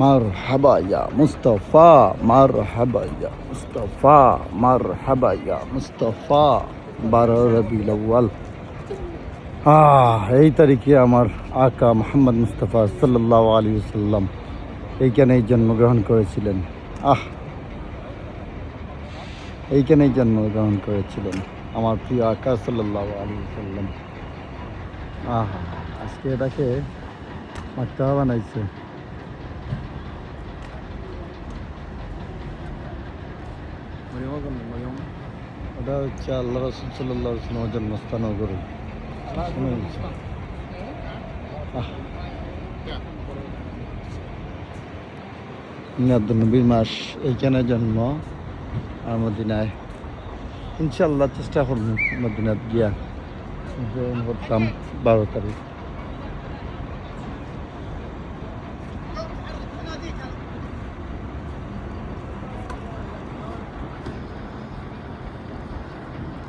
মারহাবা ইয়া মুস্তাফা, মারহাবা ইয়া মুস্তাফা, মারহাবা ইয়া মুস্তাফা। 12 রবিউল আউয়াল, এই তারিখে আমার আকা মোহাম্মদ মুস্তাফা সাল্লাল্লাহু আলাইহি ওয়াসাল্লাম এইখানেই জন্মগ্রহণ করেছিলেন। এইখানেই জন্মগ্রহণ করেছিলেন আমার প্রিয় আকা সাল্লাল্লাহু আলাইহি ওয়াসাল্লাম। আজকে এটাকে মাক্তাবা বানাইছে। ওটা হচ্ছে আল্লাহ রাসূল সাল্লাল্লাহু আলাইহি ওয়াসাল্লামের জন্মস্থান গরু। নবীর মাস এইখানে জন্ম, আর মদিনায় ইনশাল্লাহ চেষ্টা করব মদিনাত গিয়া জয়েন করতাম 12 তারিখ।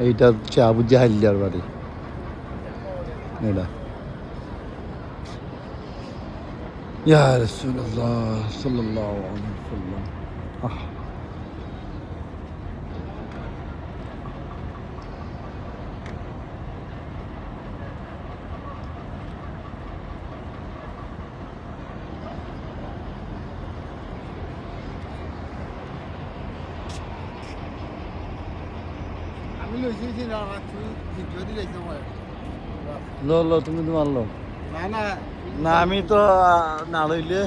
এইটা হচ্ছে আবু জাহেলিয়ার বাড়ি। এটা ইয়া রাসূলুল্লাহ সাল্লাল্লাহু আলাইহি ওয়াসাল্লাম। লো তুমি তোমার লো না আমি তো না লইলে